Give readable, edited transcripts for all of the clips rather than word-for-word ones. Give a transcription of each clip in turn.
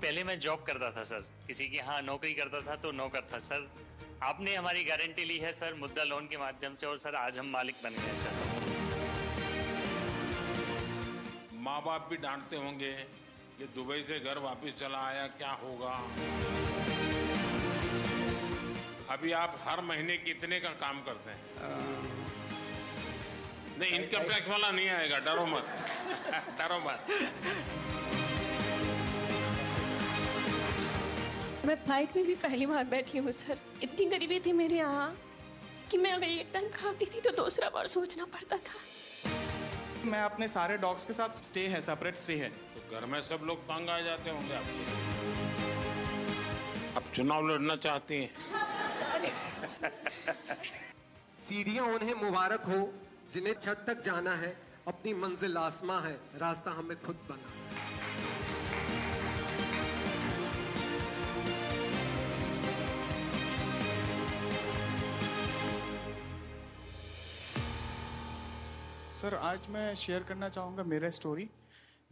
पहले मैं जॉब करता था सर, किसी की यहाँ नौकरी करता था तो नौकर था सर। आपने हमारी गारंटी ली है सर मुद्रा लोन के माध्यम से, और सर आज हम मालिक बन गए सर। माँ बाप भी डांटते होंगे, ये दुबई से घर वापस चला आया, क्या होगा। अभी आप हर महीने कितने का काम करते हैं? नहीं, इनकम टैक्स वाला नहीं आएगा, डरो मत। डरो मत। मैं फ्लाइट में भी पहली बार बैठी हूँ सर। इतनी गरीबी थी मेरे यहाँ कि मैं अगर एक टाइम खाती थी तो दूसरा बार सोचना पड़ता था। मैं अपने सारे डॉग्स के साथ स्टे है, सेपरेट स्टे है। तो घर में सब लोग तंग आ जाते होंगे आपके। अब चुनाव लड़ना चाहती हैं? सीढ़ियां उन्हें मुबारक हो जिन्हें छत तक जाना है, अपनी मंजिल आसमां है, रास्ता हमें खुद बना। सर आज मैं शेयर करना चाहूँगा मेरा स्टोरी,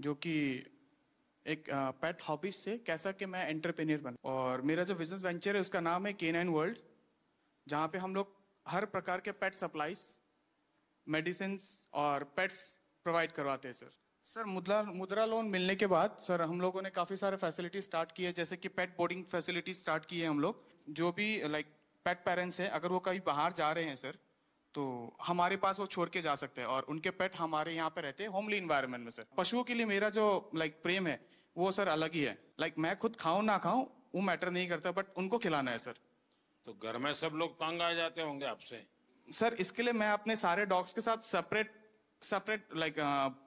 जो कि एक पेट हॉबीज से कैसा कि मैं एंटरप्रेन्योर बना। और मेरा जो बिजनेस वेंचर है उसका नाम है केनाइन वर्ल्ड, जहाँ पे हम लोग हर प्रकार के पेट सप्लाईज, मेडिसिन और पेट्स प्रोवाइड करवाते हैं सर। मुद्रा लोन मिलने के बाद सर हम लोगों ने काफ़ी सारे फैसिलिटी स्टार्ट किए, जैसे कि पेट बोर्डिंग फैसिलिटी स्टार्ट की है हम लोग। जो भी लाइक पेट पेरेंट्स हैं, अगर वो कहीं बाहर जा रहे हैं सर, तो हमारे पास वो छोड़ के जा सकते हैं, और उनके पेट हमारे यहाँ पे रहते हैं होमली इन्वायरमेंट में सर। पशुओं के लिए मेरा जो लाइक प्रेम है वो सर अलग ही है। लाइक मैं खुद खाऊं ना खाऊं वो मैटर नहीं करता, बट उनको खिलाना है सर। तो घर में सब लोग तंग आ जाते होंगे आपसे। सर इसके लिए मैं अपने सारे डॉग्स के साथ सेपरेट लाइक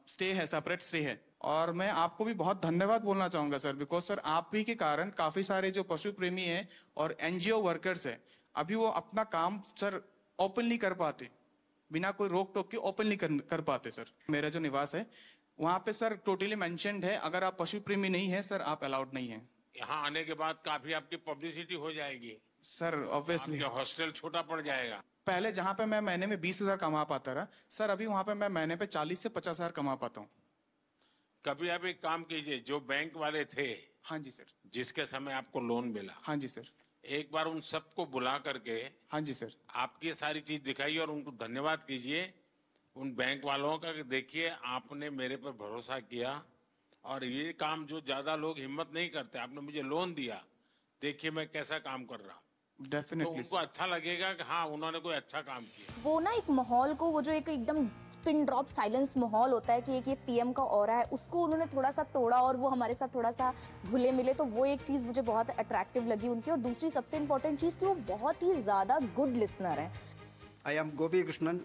सेपरेट स्टे है। और मैं आपको भी बहुत धन्यवाद बोलना चाहूंगा सर, बिकॉज सर आप ही के कारण काफी सारे जो पशु प्रेमी हैं और एनजीओ वर्कर्स हैं, अभी वो अपना काम सर ओपनली कर पाते, बिना कोई रोक टोक के ओपनली कर पाते सर। मेरा जो निवास है वहां पे सर टोटली मेंशन्ड है, अगर आप पशु प्रेमी नहीं है सर आप अलाउड नहीं है। यहाँ आने के बाद काफी आपकी पब्लिसिटी हो जाएगी सर ऑब्वियसली। हॉस्टल छोटा पड़ जाएगा। पहले जहां पे मैं महीने में 20,000 कमा पाता रहा सर, अभी वहां पे मैं महीने पे 40 से 50,000 कमा पाता हूँ। कभी आप एक काम कीजिए, जो बैंक वाले थे, हाँ जी सर, जिसके समय आपको लोन मिला, हाँ जी सर, एक बार उन सबको बुला करके, हाँ जी सर, आपकी सारी चीज दिखाइए और उनको धन्यवाद कीजिए उन बैंक वालों का कि देखिए आपने मेरे पर भरोसा किया, और ये काम जो ज्यादा लोग हिम्मत नहीं करते, आपने मुझे लोन दिया, देखिए मैं कैसा काम कर रहा हूँ। डेफिनेटली तो उनको अच्छा लगेगा कि हाँ उन्होंने कोई अच्छा काम किया। वो ना एक माहौल को, वो जो एक एकदम पिन ड्रॉप साइलेंस माहौल होता है कि एक ये पीएम का ऑरा है, उसको उन्होंने थोड़ा सा तोड़ा और वो हमारे साथ थोड़ा सा घुले मिले। तो वो एक चीज मुझे बहुत अट्रैक्टिव लगी उनकी। और दूसरी सबसे इम्पोर्टेंट चीज कि वो बहुत ही ज्यादा गुड लिसनर है। I am Gopi Krishnan,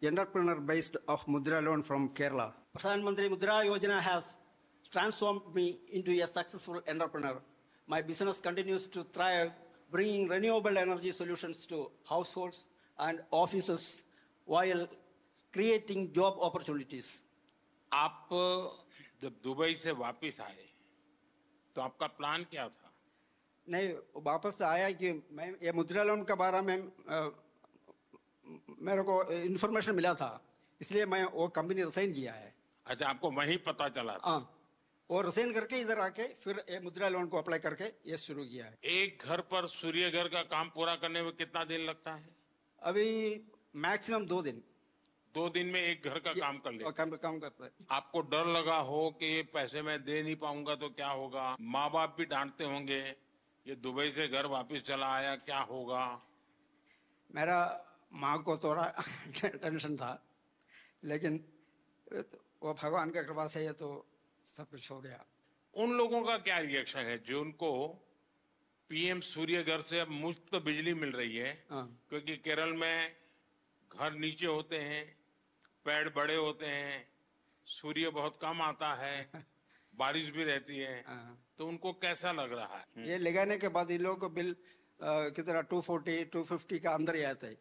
entrepreneur based of Mudra Loan from Kerala. Pradhan Mantri Mudra Yojana has transformed me into a successful entrepreneur. My business continues to thrive, bringing renewable energy solutions to households and offices while creating job opportunities. आप जब Dubai से वापस आए तो आपका plan क्या था? नहीं, वापस आया कि मैं ये मुद्रा लोन के बारे में मेरे को इन्फॉर्मेशन मिला था, इसलिए मैं वो कंपनी रिसाइन किया है। अच्छा, आपको वहीं पता चला था? हाँ, और रिसाइन करके इधर आके फिर ये मुद्रा लोन को अप्लाई करके ये शुरू किया है। एक घर पर सूर्य घर का काम पूरा करने में कितना दिन लगता है? अभी मैक्सिमम 2 दिन। 2 दिन में एक घर का काम कर ले? काम करता है। आपको डर लगा हो कि ये पैसे मैं दे नहीं पाऊंगा तो क्या होगा? माँ बाप भी डांटते होंगे, ये दुबई से घर वापस चला आया, क्या होगा? मेरा माँ को थोड़ा टेंशन था, लेकिन वो भगवान की कृपा से ये तो सब कुछ हो गया। उन लोगों का क्या रिएक्शन है जो उनको पीएम सूर्य घर से अब मुफ्त बिजली मिल रही है? क्योंकि केरल में घर नीचे होते हैं, पेड़ बड़े होते हैं, सूर्य बहुत कम आता है, बारिश भी रहती है, तो उनको कैसा लग रहा है? ये लगाने के बाद इन लोगों को बिल कितना 240-250 का अंदर ही आता है।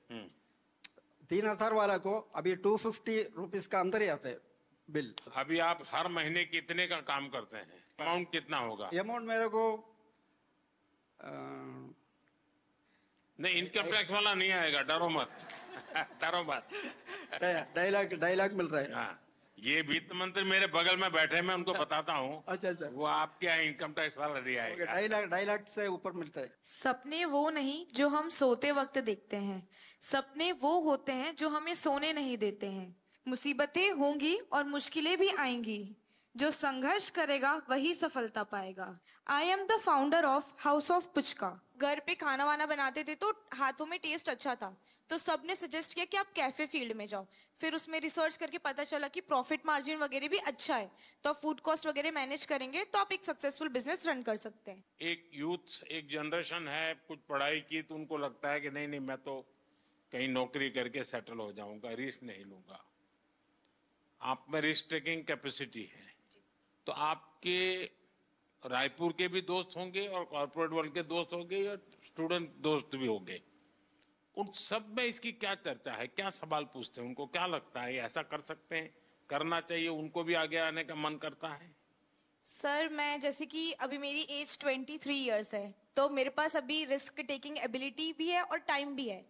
3,000 वाला को अभी 250 रुपीज का अंदर ही आता है बिल। अभी आप हर महीने कितने का काम करते हैं? अमाउंट कितना होगा? अमाउंट मेरे को नहीं, इनकम टैक्स वाला नहीं आएगा, डरो मत। डरो मत। 2.5 लाख मिल रहा है। हाँ, ये वित्त मंत्री मेरे बगल में बैठे, मैं उनको बताता हूँ। अच्छा। वो आपके इनकम टैक्स वाला रियाएगा। 2.5 लाख से ऊपर मिलता है। सपने वो नहीं जो हम सोते वक्त देखते हैं, सपने वो होते हैं जो हमें सोने नहीं देते हैं। मुसीबतें होंगी और मुश्किलें भी आएंगी, जो संघर्ष करेगा वही सफलता पाएगा। I am the founder of house of puchka. घर पे खाना वाना बनाते थे तो हाथों में टेस्ट अच्छा था, तो सबने सजेस्ट किया कि आप कैफे फील्ड में जाओ। फिर उसमें रिसर्च करके पता चला कि प्रॉफिट मार्जिन वगैरह भी अच्छा है, तो आप फूड कॉस्ट वगैरह मैनेज करेंगे तो आप एक सक्सेसफुल बिजनेस रन कर सकते हैं। एक यूथ, एक जनरेशन है, कुछ पढ़ाई की तो उनको लगता है कि नहीं मैं तो कहीं नौकरी करके सेटल हो जाऊंगा, रिस्क नहीं लूंगा। आप में रिस्क टेकिंग कैपेसिटी है, तो आपके रायपुर के भी दोस्त होंगे और कॉर्पोरेट वर्ल्ड के दोस्त होंगे और स्टूडेंट दोस्त भी होंगे। उन सब में इसकी क्या चर्चा है, क्या सवाल पूछते हैं, उनको क्या लगता है ऐसा कर सकते हैं, करना चाहिए, उनको भी आगे आने का मन करता है? सर मैं जैसे कि अभी मेरी एज 23 इयर्स है, तो मेरे पास अभी रिस्क टेकिंग एबिलिटी भी है और टाइम भी है,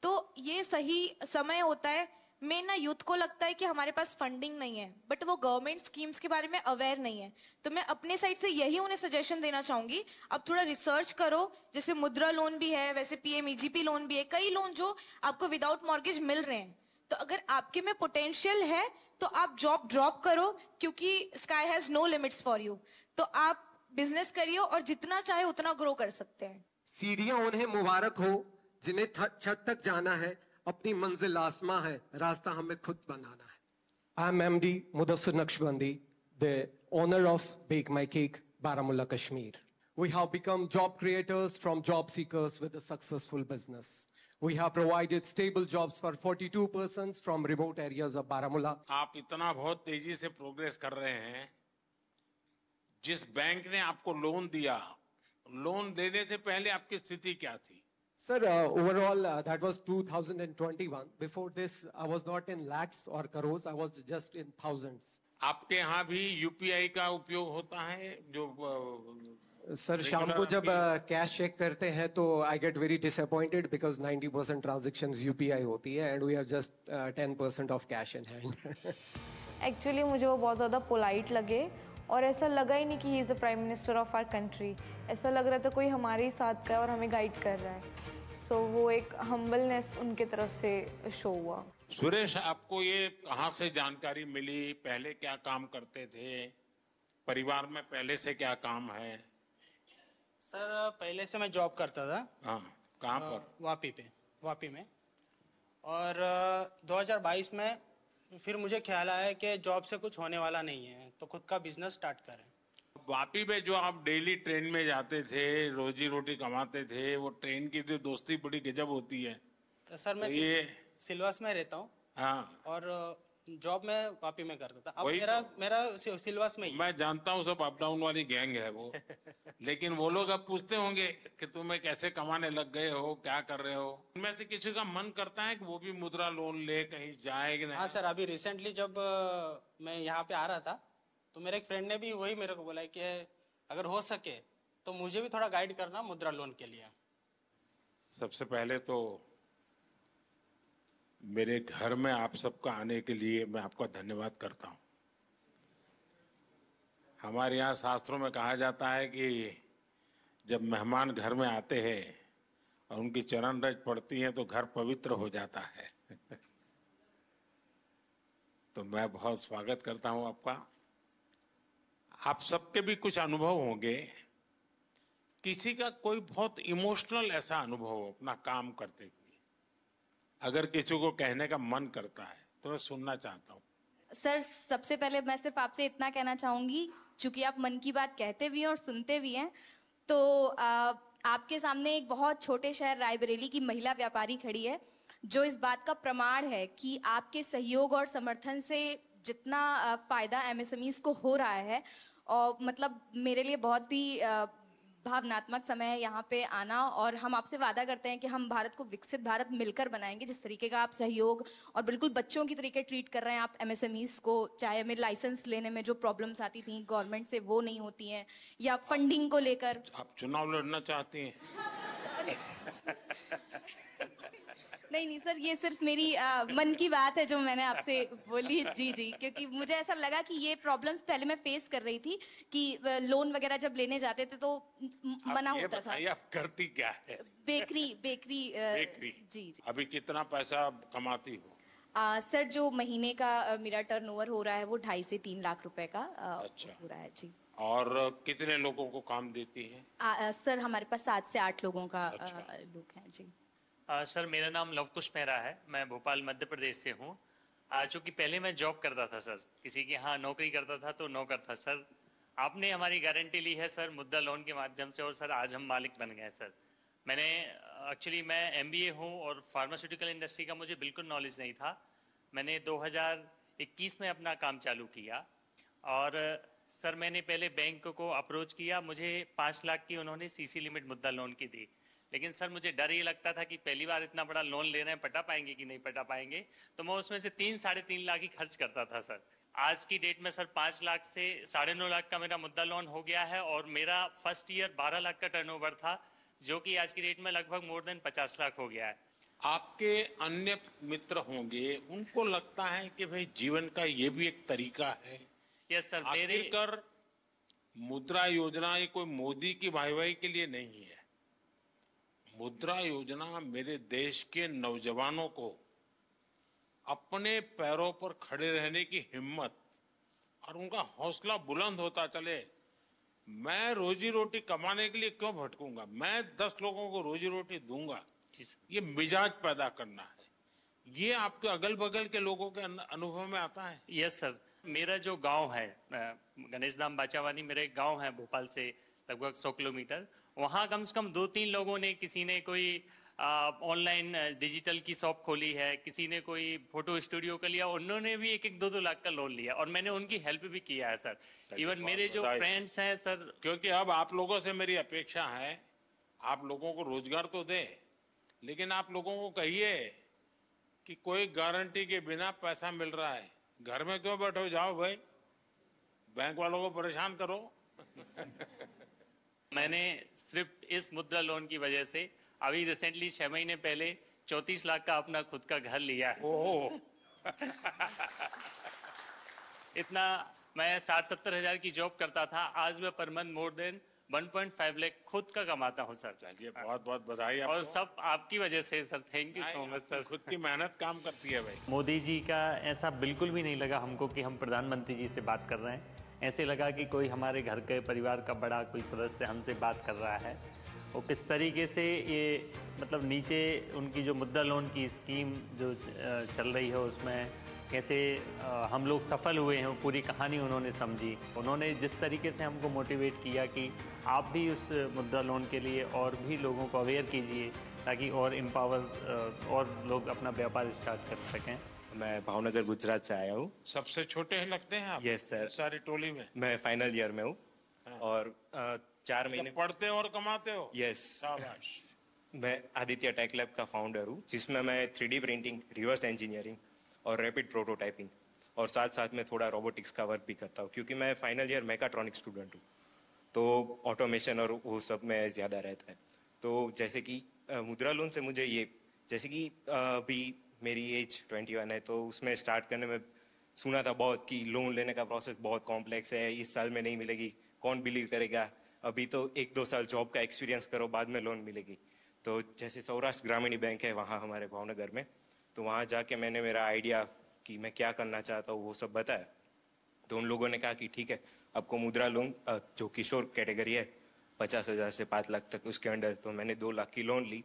तो ये सही समय होता है। मैं ना यूथ को लगता है कि हमारे पास फंडिंग नहीं है, बट वो गवर्नमेंट स्कीम्स के बारे में अवेयर नहीं है, तो मैं अपने साइड से यही उन्हें सजेशन देना चाहूंगी, अब थोड़ा रिसर्च करो। जैसे मुद्रा लोन भी है, वैसे पीएमईजीपी लोन भी है, कई लोन जो आपको विदाउट मॉर्गेज मिल रहे हैं। तो अगर आपके में पोटेंशियल है तो आप जॉब ड्रॉप करो, क्योंकि sky has no limits for you. तो आप बिजनेस करिए और जितना चाहे उतना ग्रो कर सकते हैं। सीढ़ियां उन्हें मुबारक हो जिन्हें छत तक जाना है, अपनी मंजिल आसमां है, रास्ता हमें खुद बनाना है। I am MD Mudassir Naqshbandi, the owner of Bake My Cake, Baramulla, Kashmir. We have become job creators from job seekers with a successful business. We have provided stable jobs for 42 persons from remote areas of Baramulla. आप इतना बहुत तेजी से progress कर रहे हैं। जिस bank ने आपको लोन दिया, लोन देने से पहले आपकी स्थिति क्या थी? Sir, overall, that was 2021. Before this, I was not in lakhs or crores. I was just in thousands. आपके यहाँ भी यूपीआई का उपयोग होता है? जो सर शाम को जब कैश चेक करते हैं तो I get very disappointed because 90% transactions UPI होती है and we are just 10% of cash in hand. Actually मुझे वो बहुत ज़्यादा पोलाइट लगे और ऐसा लगा ही नहीं कि he is the prime minister of our country. ऐसा लग रहा था कोई हमारे ही साथ का है और हमें गाइड कर रहा है। सो वो एक हम्बलनेस उनके तरफ से शो हुआ। सुरेश, आपको ये कहाँ से जानकारी मिली? पहले क्या काम करते थे? परिवार में पहले से क्या काम है? सर पहले से मैं जॉब करता था। हाँ, कहाँ पर? वापी में। और 2022 में फिर मुझे ख्याल आया कि जॉब से कुछ होने वाला नहीं है, तो खुद का बिजनेस स्टार्ट करें। वापी में जो आप डेली ट्रेन में जाते थे, रोजी रोटी कमाते थे, वो ट्रेन की जो दोस्ती बड़ी गजब होती है। तो सर मैं सिलवास में रहता हूँ। हाँ। और जॉब में वापी में करता था। अब मेरा सिलवास में ही। मैं जानता हूँ, सब अप डाउन वाली गैंग है वो। लेकिन वो लोग अब पूछते होंगे कि तुम्हें कैसे कमाने लग गए हो, क्या कर रहे हो? उनमें से किसी का मन करता है कि वो भी मुद्रा लोन ले कहीं जाए कि नहीं? हाँ सर, अभी रिसेंटली जब मैं यहाँ पे आ रहा था तो मेरे एक फ्रेंड ने भी वही मेरे को बोला कि अगर हो सके तो मुझे भी थोड़ा गाइड करना मुद्रा लोन के लिए। सबसे पहले तो मेरे घर में आप सबका आने के लिए मैं आपका धन्यवाद करता हूं। हमारे यहाँ शास्त्रों में कहा जाता है कि जब मेहमान घर में आते हैं और उनकी चरण रज पड़ती है तो घर पवित्र हो जाता है। तो मैं बहुत स्वागत करता हूं आपका। आप सबके भी कुछ अनुभव होंगे, किसी का कोई बहुत इमोशनल ऐसा अनुभव हो अपना काम करते हुए, अगर किसी को कहने का मन करता है तो मैं सुनना चाहता हूँ। सर सबसे पहले मैं सिर्फ आपसे इतना कहना चाहूंगी, चूंकि आप मन की बात कहते भी हैं और सुनते भी हैं, तो आपके सामने एक बहुत छोटे शहर रायबरेली की महिला व्यापारी खड़ी है जो इस बात का प्रमाण है कि आपके सहयोग और समर्थन से जितना फायदा एमएसएमईज को हो रहा है, और मतलब मेरे लिए बहुत ही भावनात्मक समय है यहाँ पे आना, और हम आपसे वादा करते हैं कि हम भारत को विकसित भारत मिलकर बनाएंगे। जिस तरीके का आप सहयोग और बिल्कुल बच्चों की तरीके ट्रीट कर रहे हैं आप एमएसएमईज को, चाहे हमें लाइसेंस लेने में जो प्रॉब्लम्स आती थी गवर्नमेंट से वो नहीं होती हैं, या फंडिंग को लेकर। आप चुनाव लड़ना चाहती हैं? नहीं नहीं सर, ये सिर्फ मेरी मन की बात है जो मैंने आपसे बोली। जी जी, क्योंकि मुझे ऐसा लगा कि ये प्रॉब्लम्स पहले मैं फेस कर रही थी कि लोन वगैरह जब लेने जाते थे तो मना ये होता था। बताइए आप करती क्या है? Bakery bakery. जी जी। अभी कितना पैसा कमाती हो? सर जो महीने का मेरा टर्नओवर हो रहा है वो 2.5 से 3 लाख रुपए का अच्छा। हो रहा है जी। और कितने लोगों को काम देती है? सर हमारे पास 7 से 8 लोगों का अच्छा। लोग हैं जी। सर मेरा नाम लवकुश मेहरा है, मैं भोपाल मध्य प्रदेश से हूँ। चूँकि पहले मैं जॉब करता था सर, किसी के यहाँ नौकरी करता था तो नौकर था सर। आपने हमारी गारंटी ली है सर मुद्रा लोन के माध्यम से, और सर आज हम मालिक बन गए सर। मैंने एक्चुअली मैं MBA हूँ और फार्मास्यूटिकल इंडस्ट्री का मुझे बिल्कुल नॉलेज नहीं था। मैंने 2021 में अपना काम चालू किया और सर मैंने पहले बैंक को अप्रोच किया, मुझे 5 लाख की उन्होंने CC लिमिट मुद्रा लोन की दी। लेकिन सर मुझे डर ये लगता था कि पहली बार इतना बड़ा लोन ले रहे हैं, पटा पाएंगे कि नहीं पटा पाएंगे, तो मैं उसमें से 3-3.5 लाख ही खर्च करता था सर। आज की डेट में सर 5 लाख से 9.5 लाख का मेरा मुद्रा लोन हो गया है और मेरा फर्स्ट ईयर 12 लाख का टर्नओवर था, जो कि आज की डेट में लगभग मोर देन 50 लाख हो गया है। आपके अन्य मित्र होंगे, उनको लगता है कि भाई जीवन का ये भी एक तरीका है। यस सर, आखिरकार मुद्रा योजना ये कोई मोदी की वाहवाही के लिए नहीं है। मुद्रा योजना मेरे देश के नौजवानों को अपने पैरों पर खड़े रहने की हिम्मत और उनका हौसला बुलंद होता चले। मैं रोजी रोटी कमाने के लिए क्यों भटकूंगा, मैं 10 लोगों को रोजी रोटी दूंगा, ये मिजाज पैदा करना है। ये आपके अगल बगल के लोगों के अनुभव में आता है? यस सर, मेरा जो गांव है गणेश धाम बाचावानी, मेरा एक गांव है भोपाल से लगभग 100 किलोमीटर। वहाँ कम से कम 2-3 लोगों ने, किसी ने कोई ऑनलाइन डिजिटल की शॉप खोली है, किसी ने कोई फोटो स्टूडियो का लिया, उन्होंने भी 1-2 लाख का लोन लिया और मैंने उनकी हेल्प भी किया है सर। इवन मेरे जो फ्रेंड्स हैं सर, क्योंकि अब आप लोगों से मेरी अपेक्षा है आप लोगों को रोजगार तो दे, लेकिन आप लोगों को कहिए कि कोई गारंटी के बिना पैसा मिल रहा है, घर में क्यों बैठो, जाओ भाई बैंक वालों को परेशान करो। मैंने सिर्फ इस मुद्रा लोन की वजह से अभी रिसेंटली 6 महीने पहले 34 लाख का अपना खुद का घर लिया है। ओह इतना मैं 60-70 हजार की जॉब करता था, आज मैं per month more than 1.5 lakh खुद का कमाता हूँ सर। चलिए बहुत बहुत बधाई आपको। और सब आपकी वजह से sir, thank you so much sir. खुद की मेहनत काम करती है भाई। मोदी जी का ऐसा बिल्कुल भी नहीं लगा हमको कि हम प्रधानमंत्री जी से बात कर रहे हैं। ऐसे लगा कि कोई हमारे घर के परिवार का बड़ा कोई सदस्य हमसे बात कर रहा है। वो किस तरीके से ये मतलब नीचे उनकी जो मुद्रा लोन की स्कीम जो चल रही है उसमें कैसे हम लोग सफल हुए हैं, वो पूरी कहानी उन्होंने समझी। उन्होंने जिस तरीके से हमको मोटिवेट किया कि आप भी उस मुद्रा लोन के लिए और भी लोगों को अवेयर कीजिए ताकि और एम्पावर और लोग अपना व्यापार स्टार्ट कर सकें। मैं भावनगर गुजरात से आया हूँ। सबसे छोटे हैं लगते हैं आप? Yes sir. सारी टोली में मैं फाइनल ईयर में हूँ और 4 महीने पढ़ते हो और कमाते हो? यस। शाबाश। मैं आदित्य टेक लैब का फाउंडर हूँ, जिसमें मैं 3D प्रिंटिंग, रिवर्स इंजीनियरिंग और रैपिड प्रोटोटाइपिंग और साथ साथ में थोड़ा रोबोटिक्स का वर्क भी करता हूँ, क्योंकि मैं फाइनल ईयर मैकाट्रॉनिक स्टूडेंट हूँ, तो ऑटोमेशन और वो सब में ज़्यादा रहता है। तो जैसे कि मुद्रा लोन से मुझे ये, जैसे कि अभी मेरी एज 21 है, तो उसमें स्टार्ट करने में सुना था बहुत कि लोन लेने का प्रोसेस बहुत कॉम्प्लेक्स है, इस साल में नहीं मिलेगी, कौन बिलीव करेगा, अभी तो 1-2 साल जॉब का एक्सपीरियंस करो बाद में लोन मिलेगी। तो जैसे सौराष्ट्र ग्रामीण बैंक है वहाँ हमारे भावनगर में, तो वहाँ जाके मैंने मेरा आइडिया कि मैं क्या करना चाहता हूँ वो सब बताया। तो उन लोगों ने कहा कि ठीक है, आपको मुद्रा लोन जो किशोर कैटेगरी है 50,000 से 5 लाख तक उसके अंडर, तो मैंने 2 लाख की लोन ली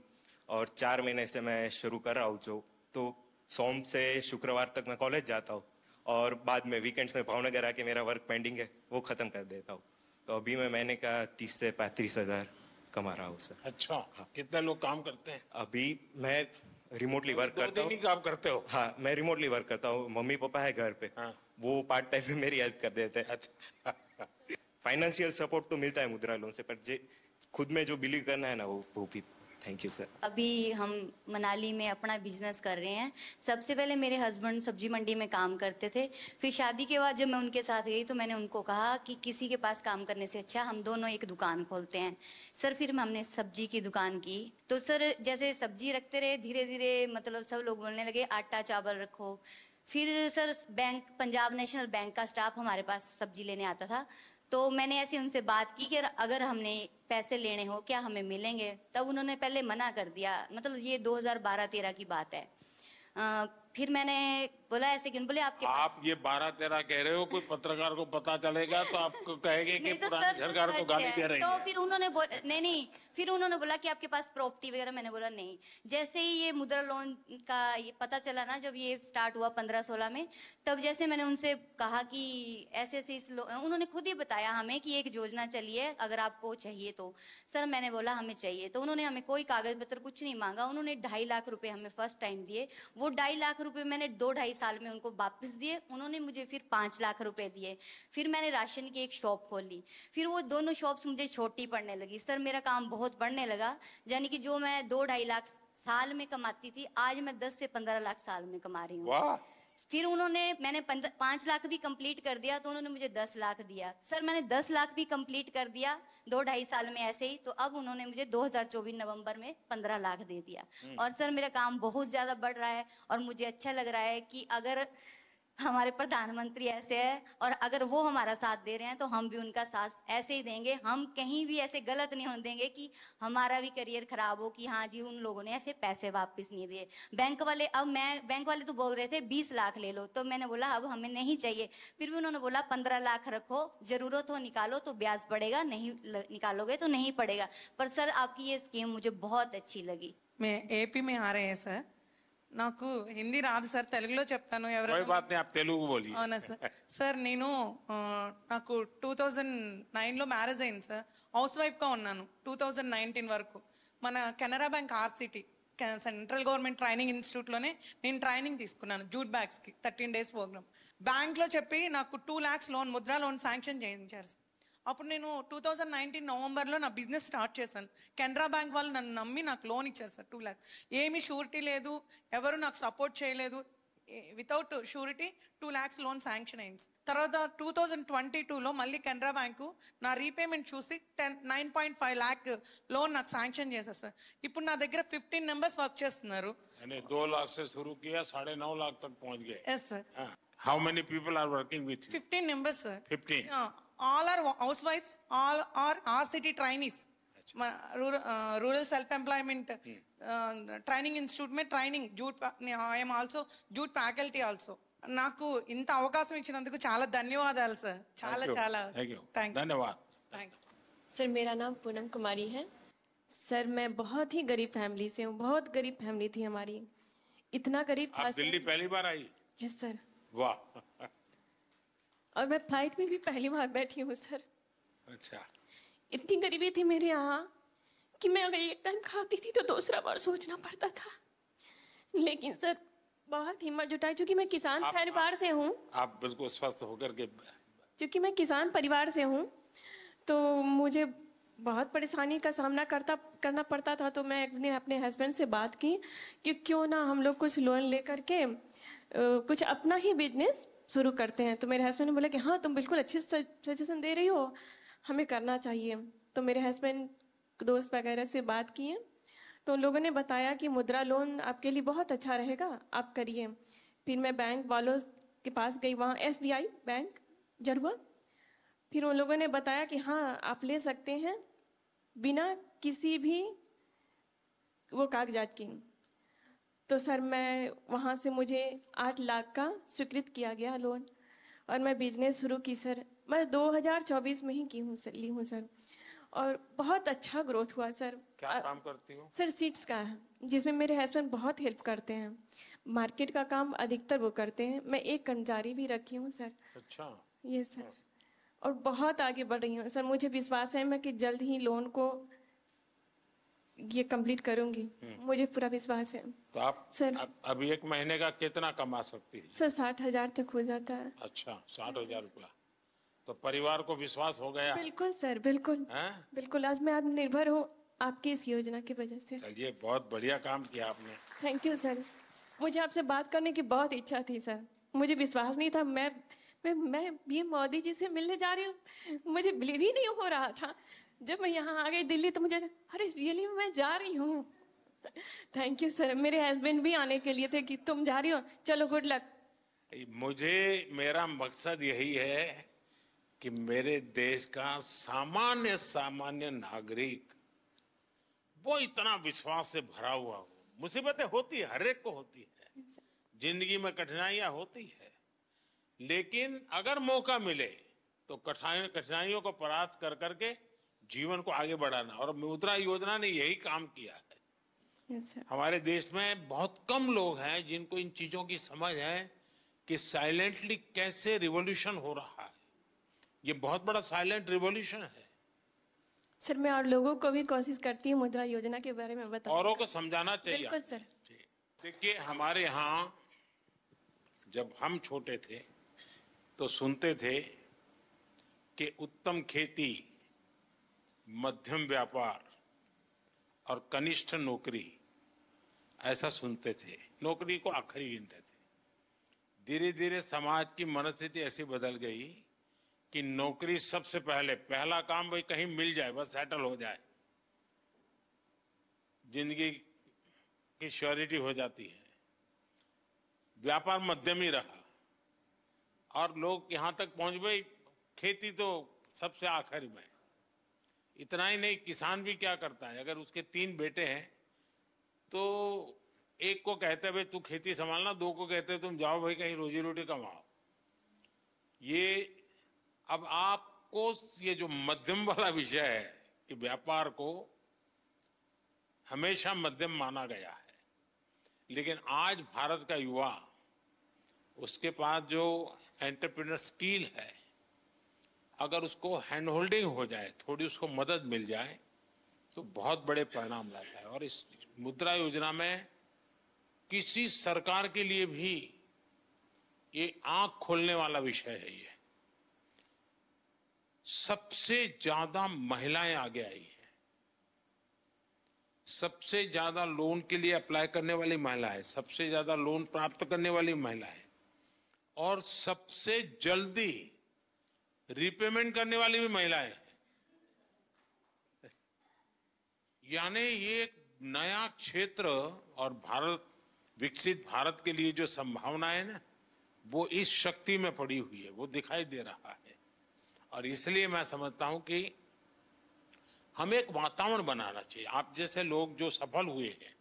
और 4 महीने से मैं शुरू कर रहा हूँ। जो तो सोम से शुक्रवार तक मैं कॉलेज जाता हूँ और बाद में वीकेंड्स में भावनगर आके मेरा वर्क पेंडिंग है वो ख़त्म कर देता हूँ। तो अभी मैं महीने का 30 से 35 हज़ार कमा रहा हूँ सर। अच्छा, हाँ। कितने लोग काम करते हैं? अभी मैं रिमोटली वर्क करता हूँ। काम करते हो? हाँ, मैं रिमोटली वर्क करता हूँ। मम्मी पापा है घर पे, हाँ। वो पार्ट टाइम में मेरी हेल्प कर देते हैं। अच्छा। फाइनेंशियल सपोर्ट तो मिलता है मुद्रा लोन से, पर खुद में जो बिलीव करना है ना वो भी थैंक यू सर। अभी हम मनाली में अपना बिजनेस कर रहे हैं। सबसे पहले मेरे हस्बैंड सब्जी मंडी में काम करते थे, फिर शादी के बाद जब मैं उनके साथ गई तो मैंने उनको कहा कि किसी के पास काम करने से अच्छा हम दोनों एक दुकान खोलते हैं। सर फिर हमने सब्जी की दुकान की। तो सर जैसे सब्जी रखते रहे, धीरे धीरे मतलब सब लोग बोलने लगे आटा चावल रखो। फिर sir bank, Punjab national bank का स्टाफ हमारे पास सब्जी लेने आता था, तो मैंने ऐसे उनसे बात की कि अगर हमने पैसे लेने हो क्या हमें मिलेंगे। तब उन्होंने पहले मना कर दिया, मतलब ये 2012-13 की बात है। फिर मैंने बोला ऐसे क्यों, बोले आपके आप ये 12-13 कह रहे हो, कोई पत्रकार को पता चलेगा तो आपको कहेंगे कि तो पुरानी सर सरकार को गाली दे रही तो है। फिर उन्होंने नहीं, फिर उन्होंने बोला कि आपके पास प्रॉपर्टी वगैरह, मैंने बोला नहीं। जैसे ही ये मुद्रा लोन का ये पता चला ना, जब ये स्टार्ट हुआ 15-16 में, तब जैसे मैंने उनसे कहा कि ऐसे ऐसे उन्होंने खुद ही बताया हमें कि एक योजना चली है, अगर आपको चाहिए तो। सर मैंने बोला हमें चाहिए, तो उन्होंने हमें कोई कागज पत्र कुछ नहीं मांगा। उन्होंने 2.5 लाख रुपए हमें फर्स्ट टाइम दिए। वो 2.5 लाख रुपए मैंने 2-2.5 साल में उनको वापस दिए। उन्होंने मुझे फिर 5 लाख रुपए दिए। फिर मैंने राशन की एक शॉप खोली। फिर वो दोनों शॉप्स मुझे छोटी पड़ने लगी। सर मेरा काम बहुत बढ़ने लगा, यानी कि जो मैं 2-2.5 लाख साल में कमाती थी, आज मैं 10 से 15 लाख साल में कमा रही हूँ। फिर मैंने 5 लाख भी कंप्लीट कर दिया, तो उन्होंने मुझे 10 लाख दिया। सर मैंने 10 लाख भी कंप्लीट कर दिया 2-2.5 साल में ऐसे ही, तो अब उन्होंने मुझे 2024 नवंबर में 15 लाख दे दिया। और सर मेरा काम बहुत ज्यादा बढ़ रहा है, और मुझे अच्छा लग रहा है कि अगर हमारे प्रधानमंत्री ऐसे है और अगर वो हमारा साथ दे रहे हैं तो हम भी उनका साथ ऐसे ही देंगे। हम कहीं भी ऐसे गलत नहीं होने देंगे कि हमारा भी करियर खराब हो कि हाँ जी उन लोगों ने ऐसे पैसे वापस नहीं दिए। बैंक वाले तो बोल रहे थे 20 लाख ले लो, तो मैंने बोला अब हमें नहीं चाहिए। फिर भी उन्होंने बोला 15 लाख रखो, जरूरत हो निकालो तो ब्याज पड़ेगा, नहीं निकालोगे तो नहीं पड़ेगा। पर सर आपकी ये स्कीम मुझे बहुत अच्छी लगी। मैं एपी में आ रहे हैं सर, నాకు హిందీ రాదు సార్, తెలుగులో చెప్తాను. कोई बात नहीं, आप तेलुगु बोलिए. అవునా సార్. సార్ నేను నాకు 2009లో మ్యారేజ్ అయింది సార్. హౌస్ వైఫ్గా ఉన్నాను 2019 వరకు. మన Canara bank RCT central government training ఇన్స్టిట్యూట్లోనే నేను ట్రైనింగ్ తీసుకున్నాను జూట్ బ్యాగ్స్కి 13 days ప్రోగ్రామ్. బ్యాంక్లో చెప్పి నాకు 2 lakhs loan, Mudra loan sanction చేయించారు సార్. అప్పుడు నేను 2019 నవంబర్లో నా బిజినెస్ స్టార్ట్ చేశాను. కెనరా బ్యాంక్ వాళ్ళు నన్ను నమ్మి నాకు లోన్ ఇచ్చారు సార్ 2 lakhs. ఏమీ షూరిటీ లేదు, ఎవరు నాకు సపోర్ట్ చేయలేదు. Without surety 2 lakhs loan sanction అయింది. తర్వాత 2022లో మళ్ళీ కెనరా బ్యాంకు నా రీపేమెంట్ చూసి 9.5 lakh లోన్ నాకు శాంక్షన్ చేశారు సార్. ఇప్పుడు నా దగ్గర 15 members వర్క్ చేస్తున్నారు. 2 लाख से शुरू किया, 9.5 लाख तक पहुंच गए. Yes sir. How many people are working with you? 15 members sir. 15. All are housewives, all are RCT trainees. Rural self employment training institute में training jute. I am also jute faculty also. నాకు ఇంత అవకాశం ఇచ్చినందుకు చాలా ధన్యవాదాలు sir. చాలా చాలా धन्यवाद. सर मेरा नाम पूनम कुमारी है। सर मैं बहुत ही गरीब फैमिली से हूँ, बहुत गरीब फैमिली थी हमारी। इतना गरीब था। आप दिल्ली पहली बार आई? Yes sir. वाह. और मैं फ्लाइट में भी पहली बार बैठी हूँ सर। अच्छा. इतनी गरीबी थी मेरे यहाँ कि मैं अगर एक टाइम खाती थी तो दूसरा बार सोचना पड़ता था। लेकिन सर बहुत हिम्मत जुटाई, क्योंकि मैं किसान परिवार से हूँ। आप बिल्कुल स्वस्थ होकर के. क्योंकि मैं किसान परिवार से हूँ तो मुझे बहुत परेशानी का सामना करना पड़ता था। तो मैं एक दिन अपने हस्बैंड से बात की कि क्यों ना हम लोग कुछ लोन लेकर के कुछ अपना ही बिजनेस शुरू करते हैं। तो मेरे हस्बैंड ने बोला कि हाँ तुम बिल्कुल अच्छे सजेशन दे रही हो, हमें करना चाहिए। तो मेरे हस्बैंड दोस्त वगैरह से बात किए तो उन लोगों ने बताया कि मुद्रा लोन आपके लिए बहुत अच्छा रहेगा, आप करिए। फिर मैं बैंक वालों के पास गई, वहाँ SBI बैंक जरुआ। फिर उन लोगों ने बताया कि हाँ आप ले सकते हैं बिना किसी भी वो कागजात की। तो सर मैं वहाँ से मुझे 8 लाख का स्वीकृत किया गया लोन, और मैं बिजनेस शुरू की सर। मैं 2024 में ही ली हूँ सर, और बहुत अच्छा ग्रोथ हुआ सर। क्या काम करती हो? सर सीड्स का है, जिसमें मेरे हस्बैंड बहुत हेल्प करते हैं। मार्केट का काम अधिकतर वो करते हैं, मैं एक कर्मचारी भी रखी हूँ सर। अच्छा. ये सर, और बहुत आगे बढ़ रही हूँ सर। मुझे विश्वास है मैं कि जल्द ही लोन को ये कंप्लीट करूंगी, मुझे पूरा विश्वास है। तो आप सर अभी 1 महीने का कितना कमा सकती है? सर 60,000 तक हो जाता है। अच्छा, 60,000 रुपया. तो परिवार को विश्वास हो गया? बिल्कुल सर, बिल्कुल बिल्कुल। आज मैं आत्मनिर्भर हूँ, आपकी इस योजना की वजह से। चलिए, बहुत बढ़िया काम किया आपने। Thank you sir. मुझे आपसे बात करने की बहुत इच्छा थी सर। मुझे विश्वास नहीं था मैं पीएम मोदी जी से मिलने जा रही हूँ। मुझे बिलीव ही नहीं हो रहा था। जब मैं यहाँ आ गई दिल्ली तो मुझे अरे रियली मैं जा रही हूँ। Thank you sir. मेरे हस्बैंड भी आने के लिए थे कि तुम जा रही हो, चलो गुड लक। मेरा मकसद यही है कि मेरे देश का सामान्य नागरिक वो इतना विश्वास से भरा हुआ हो। मुसीबतें होती है, हर एक को होती है, जिंदगी में कठिनाइयां होती है, लेकिन अगर मौका मिले तो कठिनाइयों को परास्त कर करके जीवन को आगे बढ़ाना, और मुद्रा योजना ने यही काम किया है। हमारे देश में बहुत कम लोग हैं जिनको इन चीजों की समझ है कि साइलेंटली कैसे रिवॉल्यूशन हो रहा है। ये बहुत बड़ा साइलेंट रिवॉल्यूशन है। सर मैं और लोगों को भी कोशिश करती हूँ मुद्रा योजना के बारे में बताओ। औरों को समझाना चाहिए। बिल्कुल सर। देखिए, हमारे यहाँ जब हम छोटे थे तो सुनते थे कि उत्तम खेती, मध्यम व्यापार और कनिष्ठ नौकरी, ऐसा सुनते थे। नौकरी को आखिरी गिनते थे। धीरे धीरे समाज की मनस्थिति ऐसी बदल गई कि नौकरी सबसे पहला काम भाई कहीं मिल जाए, बस सेटल हो जाए, जिंदगी की श्योरिटी हो जाती है। व्यापार मध्यम ही रहा और लोग यहां तक पहुंच गए, खेती तो सबसे आखिर में। इतना ही नहीं, किसान भी क्या करता है, अगर उसके 3 बेटे हैं तो एक को कहते हैं भाई तू खेती संभालना, 2 को कहते हैं तुम जाओ भाई कहीं रोजी रोटी कमाओ। ये अब आपको ये जो मध्यम वाला विषय है कि व्यापार को हमेशा मध्यम माना गया है, लेकिन आज भारत का युवा, उसके पास जो एंटरप्रेन्योर स्किल है, अगर उसको हैंड होल्डिंग हो जाए, थोड़ी उसको मदद मिल जाए तो बहुत बड़े परिणाम लाता है। और इस मुद्रा योजना में किसी सरकार के लिए भी ये आंख खोलने वाला विषय है। ये सबसे ज्यादा महिलाएं आगे आई हैं, सबसे ज्यादा लोन के लिए अप्लाई करने वाली महिलाएं, सबसे ज्यादा लोन प्राप्त करने वाली महिलाएं, और सबसे जल्दी रीपेमेंट करने वाली भी महिलाएं हैं। यानी ये एक नया क्षेत्र, और विकसित भारत के लिए जो संभावना है ना, वो इस शक्ति में पड़ी हुई है, वो दिखाई दे रहा है। और इसलिए मैं समझता हूं कि हमें एक वातावरण बनाना चाहिए। आप जैसे लोग जो सफल हुए हैं,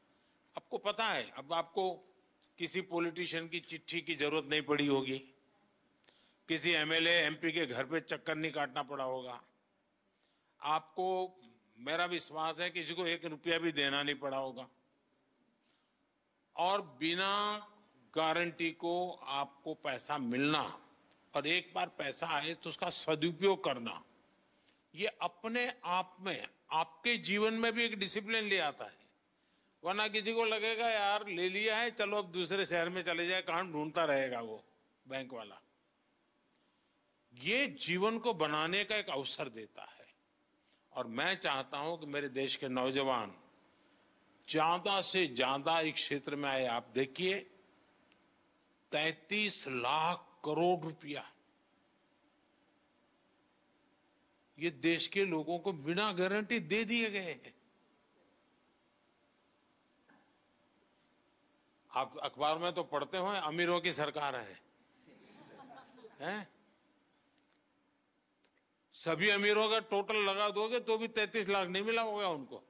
आपको पता है, अब आपको किसी पॉलिटिशियन की चिट्ठी की जरूरत नहीं पड़ी होगी, किसी एमएलए एमपी के घर पे चक्कर नहीं काटना पड़ा होगा आपको। मेरा विश्वास है किसी को 1 रुपया भी देना नहीं पड़ा होगा, और बिना गारंटी को आपको पैसा मिलना, और एक बार पैसा आए तो उसका सदुपयोग करना, ये अपने आप में आपके जीवन में भी एक डिसिप्लिन ले आता है। वरना किसी को लगेगा यार ले लिया है, चलो अब दूसरे शहर में चले जाए, कहां ढूंढता रहेगा वो बैंक वाला। ये जीवन को बनाने का एक अवसर देता है। और मैं चाहता हूं कि मेरे देश के नौजवान ज्यादा से ज्यादा इस क्षेत्र में आए। आप देखिए, 33 लाख करोड़ रुपया ये देश के लोगों को बिना गारंटी दे दिए गए हैं। आप अखबार में तो पढ़ते हो अमीरों की सरकार है, हैं? सभी अमीरों का टोटल लगा दोगे तो भी 33 लाख नहीं मिला होगा उनको।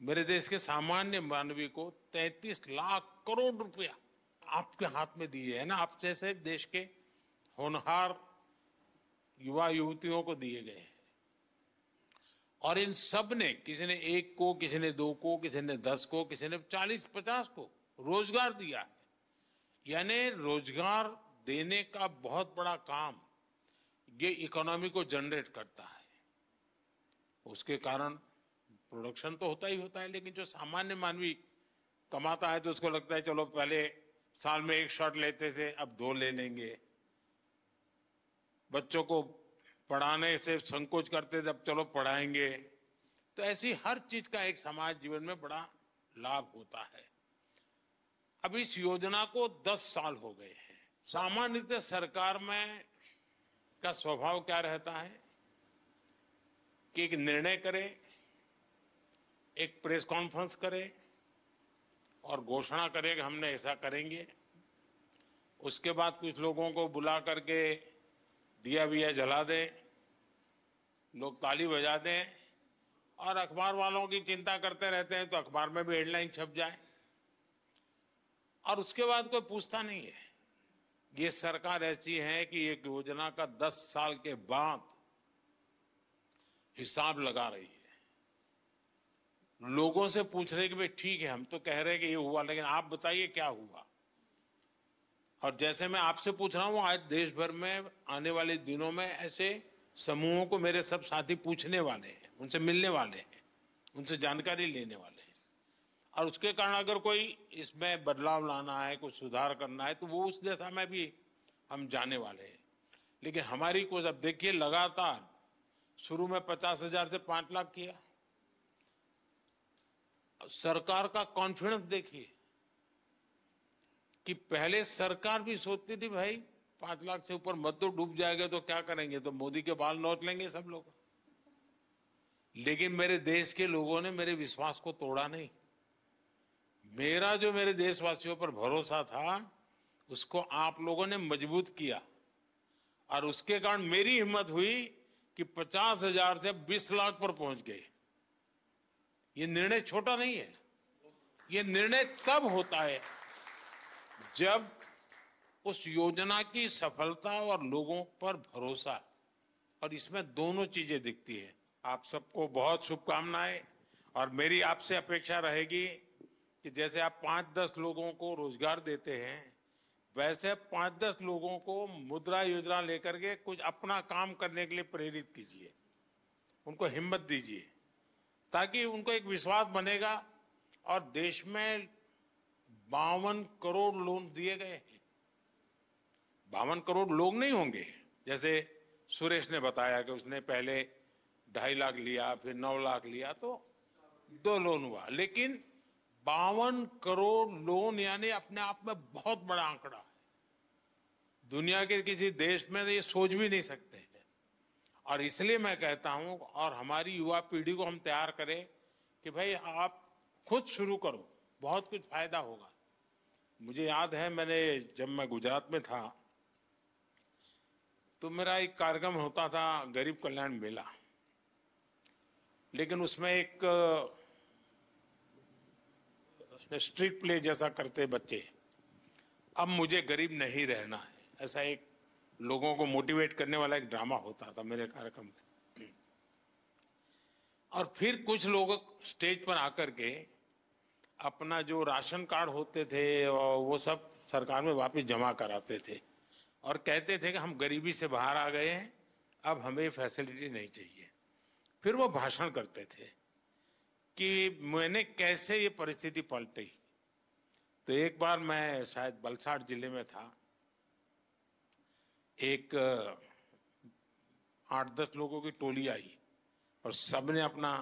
मेरे देश के सामान्य मानवी को 33 लाख करोड़ रुपया आपके हाथ में दिए है ना, आप जैसे देश के होनहार युवा युवतियों को दिए गए हैं। और इन सब ने, किसी ने 1 को, किसी ने 2 को, किसी ने 10 को, किसी ने 40-50 को रोजगार दिया है। यानी रोजगार देने का बहुत बड़ा काम ये इकोनॉमी को जनरेट करता है। उसके कारण प्रोडक्शन तो होता ही होता है, लेकिन जो सामान्य मानवी कमाता है तो उसको लगता है चलो पहले साल में 1 शॉट लेते थे, अब 2 ले लेंगे। बच्चों को पढ़ाने से संकोच करते थे, अब चलो पढ़ाएंगे। तो ऐसी हर चीज का एक समाज जीवन में बड़ा लाभ होता है। अब इस योजना को 10 साल हो गए हैं। सामान्यतः सरकार में का स्वभाव क्या रहता है कि एक निर्णय करे, एक प्रेस कॉन्फ्रेंस करे और घोषणा करे कि हमने ऐसा करेंगे। उसके बाद कुछ लोगों को बुला करके दिया विया जला दे, लोग ताली बजा दें और अखबार वालों की चिंता करते रहते हैं तो अखबार में भी हेडलाइन छप जाए और उसके बाद कोई पूछता नहीं है। ये सरकार ऐसी है कि एक योजना का 10 साल के बाद हिसाब लगा रही है, लोगों से पूछ रहे कि भाई ठीक है हम तो कह रहे हैं कि ये हुआ, लेकिन आप बताइए क्या हुआ। और जैसे मैं आपसे पूछ रहा हूं, आज देश भर में आने वाले दिनों में ऐसे समूहों को मेरे सब साथी पूछने वाले हैं, उनसे मिलने वाले हैं, उनसे जानकारी लेने वाले हैं। और उसके कारण अगर कोई इसमें बदलाव लाना है, कुछ सुधार करना है, तो वो उस दिशा में भी हम जाने वाले हैं। लेकिन हमारी कोशिश, अब देखिए लगातार शुरू में 50,000 से 5 लाख किया। सरकार का कॉन्फिडेंस देखिए कि पहले सरकार भी सोचती थी भाई 5 लाख से ऊपर मत तो डूब जाएगा तो क्या करेंगे, तो मोदी के बाल नोच लेंगे सब लोग। लेकिन मेरे देश के लोगों ने मेरे विश्वास को तोड़ा नहीं। मेरा जो मेरे देशवासियों पर भरोसा था उसको आप लोगों ने मजबूत किया और उसके कारण मेरी हिम्मत हुई कि 50,000 से 20 लाख पर पहुंच गए। ये निर्णय छोटा नहीं है। ये निर्णय तब होता है जब उस योजना की सफलता और लोगों पर भरोसा, और इसमें दोनों चीजें दिखती है। आप सबको बहुत शुभकामनाएं और मेरी आपसे अपेक्षा रहेगी कि जैसे आप 5-10 लोगों को रोजगार देते हैं, वैसे 5-10 लोगों को मुद्रा योजना लेकर के कुछ अपना काम करने के लिए प्रेरित कीजिए, उनको हिम्मत दीजिए, ताकि उनको एक विश्वास बनेगा। और देश में 52 करोड़ लोन दिए गए हैं। 52 करोड़ लोग नहीं होंगे, जैसे सुरेश ने बताया कि उसने पहले 2.5 लाख लिया, फिर 9 लाख लिया, तो 2 लोन हुआ। लेकिन 52 करोड़ लोन यानी अपने आप में बहुत बड़ा आंकड़ा है। दुनिया के किसी देश में ये सोच भी नहीं सकते हैं। और इसलिए मैं कहता हूं, और हमारी युवा पीढ़ी को हम तैयार करें कि भाई आप खुद शुरू करो, बहुत कुछ फायदा होगा। मुझे याद है जब मैं गुजरात में था तो मेरा एक कार्यक्रम होता था गरीब कल्याण मेला, लेकिन उसमें एक स्ट्रीट प्ले जैसा करते बच्चे, अब मुझे गरीब नहीं रहना है, ऐसा एक लोगों को मोटिवेट करने वाला एक ड्रामा होता था मेरे कार्यक्रम में। और फिर कुछ लोग स्टेज पर आकर के अपना जो राशन कार्ड होते थे और वो सब सरकार में वापस जमा कराते थे और कहते थे कि हम गरीबी से बाहर आ गए हैं, अब हमें फैसिलिटी नहीं चाहिए। फिर वो भाषण करते थे कि मैंने कैसे ये परिस्थिति पलटी। तो एक बार मैं शायद वलसाड़ जिले में था, एक 8-10 लोगों की टोली आई और सबने अपना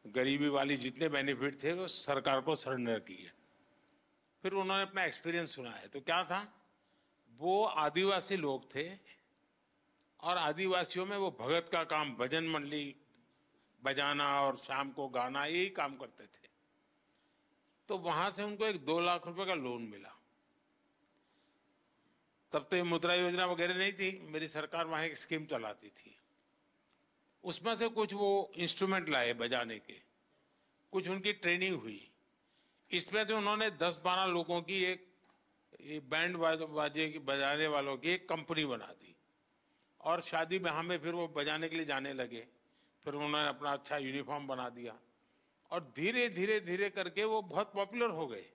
गरीबी वाली जितने बेनिफिट थे वो सरकार को सरेंडर किए। फिर उन्होंने अपना एक्सपीरियंस सुनाया। तो क्या था, वो आदिवासी लोग थे और आदिवासियों में वो भगत का काम, भजन मंडली बजाना और शाम को गाना, यही काम करते थे। तो वहां से उनको एक 2 लाख रुपए का लोन मिला। तब तो ये मुद्रा योजना वगैरह नहीं थी, मेरी सरकार वहां एक स्कीम चलाती थी। उसमें से कुछ वो इंस्ट्रूमेंट लाए बजाने के, कुछ उनकी ट्रेनिंग हुई। इसमें तो उन्होंने 10-12 लोगों की एक बैंड बाजे की बजाने वालों की एक कंपनी बना दी और शादी ब्याह में फिर वो बजाने के लिए जाने लगे। फिर उन्होंने अपना अच्छा यूनिफॉर्म बना दिया और धीरे धीरे धीरे करके वो बहुत पॉपुलर हो गए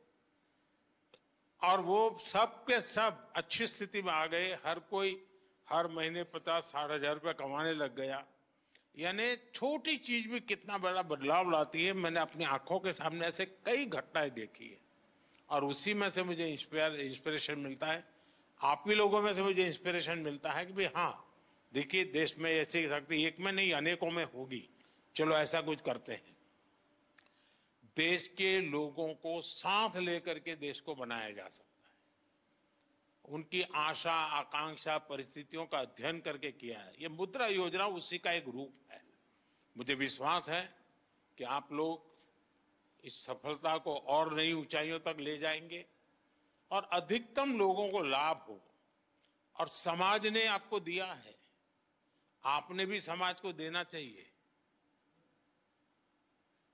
और वो सब के सब अच्छी स्थिति में आ गए। हर कोई हर महीने 50-60 हजार रुपये कमाने लग गया। यानी छोटी चीज भी कितना बड़ा बदलाव लाती है। मैंने अपनी आंखों के सामने ऐसे कई घटनाएं देखी है और उसी में से मुझे इंस्पिरेशन मिलता है। आप ही लोगों में से मुझे इंस्पिरेशन मिलता है कि भाई हाँ, देखिए देश में ऐसी शक्ति एक में नहीं अनेकों में होगी चलो ऐसा कुछ करते हैं, देश के लोगों को साथ लेकर के देश को बनाया जा सकता है। उनकी आशा आकांक्षा परिस्थितियों का अध्ययन करके किया है। ये मुद्रा योजना उसी का एक रूप है। मुझे विश्वास है कि आप लोग इस सफलता को और नई ऊंचाइयों तक ले जाएंगे और अधिकतम लोगों को लाभ हो। और समाज ने आपको दिया है, आपने भी समाज को देना चाहिए।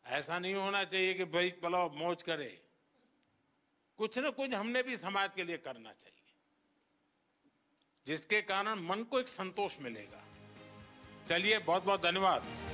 ऐसा नहीं होना चाहिए कि भाई चलो मौज करे, कुछ न कुछ हमने भी समाज के लिए करना चाहिए, जिसके कारण मन को एक संतोष मिलेगा। चलिए, बहुत बहुत धन्यवाद।